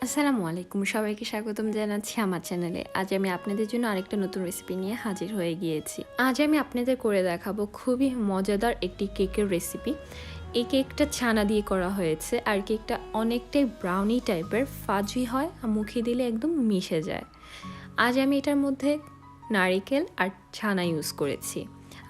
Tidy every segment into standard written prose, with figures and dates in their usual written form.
আসসালামু আলাইকুম, সবাইকে স্বাগতম জানাচ্ছি আমার চ্যানেলে। আজ আমি আপনাদের জন্য আরেকটা নতুন রেসিপি নিয়ে হাজির হয়ে গিয়েছি। আজ আমি আপনাদের করে দেখাবো খুবই মজাদার একটি কেকের রেসিপি। এই কেকটা ছানা দিয়ে করা হয়েছে আর কেকটা অনেকটাই ব্রাউনি টাইপের, ফাজি হয়, মুখে দিলে একদম মিশে যায়। আজ আমি এটার মধ্যে নারিকেল আর ছানা ইউজ করেছি।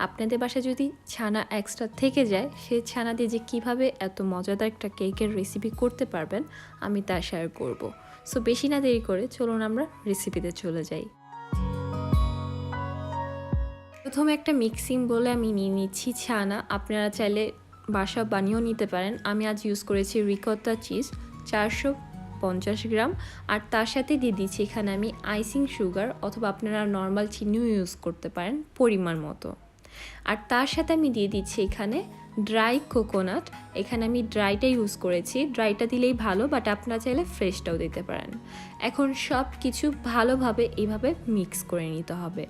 আপনাদের বাসায় যদি ছানা এক্সট্রা থেকে যায়, সেই ছানা দিয়ে যে কীভাবে এত মজাদার একটা কেকের রেসিপি করতে পারবেন আমি তা শেয়ার করব। সো বেশি না দেরি করে চলুন আমরা রেসিপিতে চলে যাই। প্রথমে একটা মিক্সিং বলে আমি নিয়ে নিচ্ছি ছানা। আপনারা চাইলে বাসা বানিয়েও নিতে পারেন। আমি আজ ইউজ করেছি রিকোটা চিজ 450 গ্রাম, আর তার সাথে দিয়ে দিচ্ছি এখানে আমি আইসিং সুগার, অথবা আপনারা নর্মাল চিনিও ইউজ করতে পারেন পরিমাণ মতো। আর তার সাথে আমি দিয়ে দিচ্ছি এখানে ড্রাই কোকোনাট। এখানে আমি ড্রাইটা ইউজ করেছি, ড্রাইটা দিলেই ভালো, বাট আপনারা চাইলে ফ্রেশটাও দিতে পারেন। এখন সব কিছু ভালোভাবে এইভাবে মিক্স করে নিতে হবে।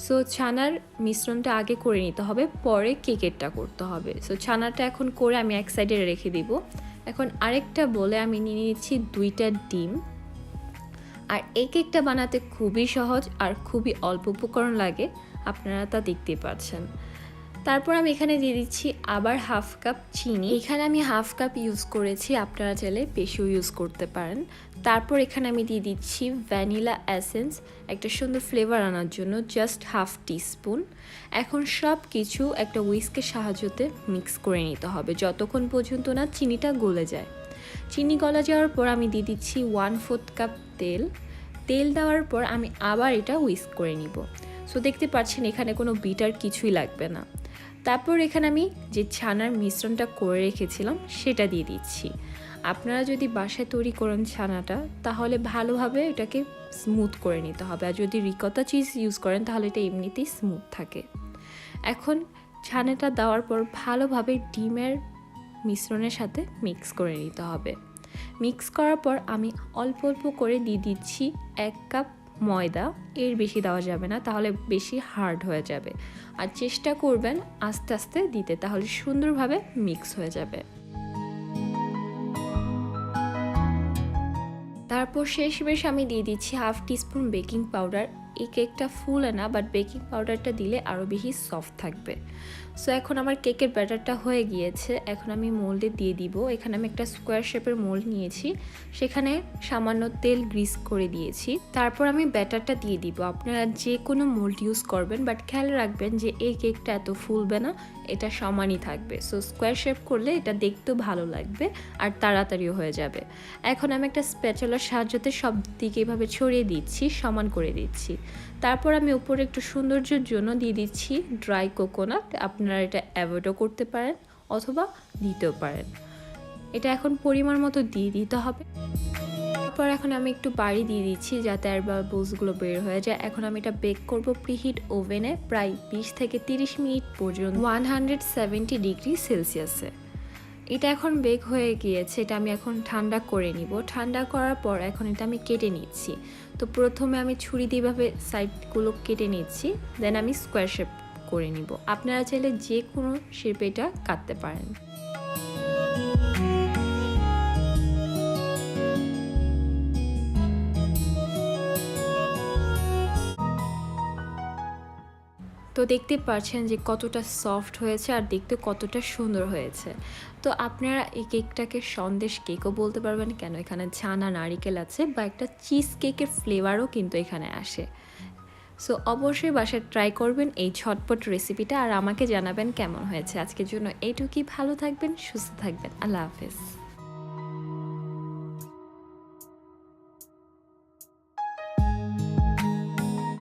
সো ছানার মিশ্রণটা আগে করে নিতে হবে, পরে কেকেরটা করতে হবে। সো ছানাটা এখন করে আমি এক সাইডে রেখে দিব। এখন আরেকটা বলে আমি নিয়ে নিচ্ছি 2টা ডিম। আর এই কেকটা বানাতে খুবই সহজ আর খুবই অল্প উপকরণ লাগে, আপনারা তা দেখতেই পাচ্ছেন। তারপর আমি এখানে দিয়ে দিচ্ছি আবার হাফ কাপ চিনি। এখানে আমি হাফ কাপ ইউজ করেছি, আপনারা চাইলে বেশিও ইউজ করতে পারেন। তারপর এখানে আমি দিয়ে দিচ্ছি ভ্যানিলা এসেন্স, একটা সুন্দর ফ্লেভার আনার জন্য জাস্ট হাফ টিস্পুন। এখন সব কিছু একটা হুইস্কের সাহায্যে মিক্স করে নিতে হবে যতক্ষণ পর্যন্ত না চিনিটা গলে যায়। চিনি গলা যাওয়ার পর আমি দিয়ে দিচ্ছি 1/4 কাপ তেল। তেল দেওয়ার পর আমি আবার এটা হুইস্ক করে নিব। সো দেখতে পাচ্ছেন এখানে কোনো বিটার কিছুই লাগবে না। তারপর এখানে আমি যে ছানার মিশ্রণটা করে রেখেছিলাম সেটা দিয়ে দিচ্ছি। আপনারা যদি বাসায় তৈরি করেন ছানাটা, তাহলে ভালোভাবে এটাকে স্মুথ করে নিতে হবে। আর যদি রিকোটা চিজ ইউজ করেন তাহলে এটা এমনিতেই স্মুথ থাকে। এখন ছানাটা দেওয়ার পর ভালোভাবে ডিমের মিশ্রণের সাথে মিক্স করে নিতে হবে। মিক্স করার পর আমি অল্প অল্প করে দিয়ে দিচ্ছি 1 কাপ ময়দা। এর বেশি দেওয়া যাবে না, তাহলে বেশি হার্ড হয়ে যাবে। আর চেষ্টা করবেন আস্তে আস্তে দিতে, তাহলে সুন্দরভাবে মিক্স হয়ে যাবে। তারপর শেষমেশ আমি দিয়ে দিচ্ছি হাফ টিস্পুন বেকিং পাউডার। এই কেকটা ফুলে না, বাট বেকিং পাউডারটা দিলে আরও বেশি সফট থাকবে। সো এখন আমার কেকের ব্যাটারটা হয়ে গিয়েছে। এখন আমি মোল্ডে দিয়ে দিব। এখানে আমি একটা স্কোয়ার শেপের মোল্ড নিয়েছি, সেখানে সামান্য তেল গ্রিস করে দিয়েছি। তারপর আমি ব্যাটারটা দিয়ে দিব। আপনারা যে কোনো মোল্ড ইউজ করবেন, বাট খেয়াল রাখবেন যে এই কেকটা এত ফুলবে না, এটা সমানই থাকবে। সো স্কোয়ার শেপ করলে এটা দেখতেও ভালো লাগবে আর তাড়াতাড়িও হয়ে যাবে। এখন আমি একটা স্প্যাচুলার সাহায্যে সব দিকে এভাবে ছড়িয়ে দিচ্ছি, সমান করে দিচ্ছি। তারপর আমি উপরে একটু সৌন্দর্যের জন্য দিয়ে দিচ্ছি ড্রাই কোকোনাট। আপনারা এটা অ্যাভয়েডও করতে পারেন অথবা দিতেও পারেন। এটা এখন পরিমাণ মতো দিয়ে দিতে হবে। তারপর এখন আমি একটু বাড়ি দিয়ে দিচ্ছি যাতে এয়ার বাবলসগুলো বের হয়ে যায়। এখন আমি এটা বেক করব প্রিহিট ওভেনে প্রায় 20 থেকে 30 মিনিট পর্যন্ত 170 ডিগ্রি সেলসিয়াসে। এটা এখন বেক হয়ে গিয়েছে, এটা আমি এখন ঠান্ডা করে নিব। ঠান্ডা করার পর এখন এটা আমি কেটে নিচ্ছি। তো প্রথমে আমি ছুরি দিয়ে এভাবে সাইডগুলো কেটে নিচ্ছি, দেন আমি স্কোয়ার শেপ করে নিব। আপনারা চাইলে যে কোনো শেপে এটা কাটতে পারেন। তো দেখতে পাচ্ছেন যে কতটা সফট হয়েছে আর দেখতে কতটা সুন্দর হয়েছে। তো আপনারা এই কেকটাকে সন্দেশ কেকও বলতে পারবেন, কেন এখানে ছানা নারিকেল আছে, বা একটা চিজ কেকের ফ্লেভারও কিন্তু এখানে আসে। সো অবশ্যই বাসায় ট্রাই করবেন এই ঝটপট রেসিপিটা, আর আমাকে জানাবেন কেমন হয়েছে। আজকের জন্য এইটুকুই। ভালো থাকবেন, সুস্থ থাকবেন। আল্লাহ হাফেজ।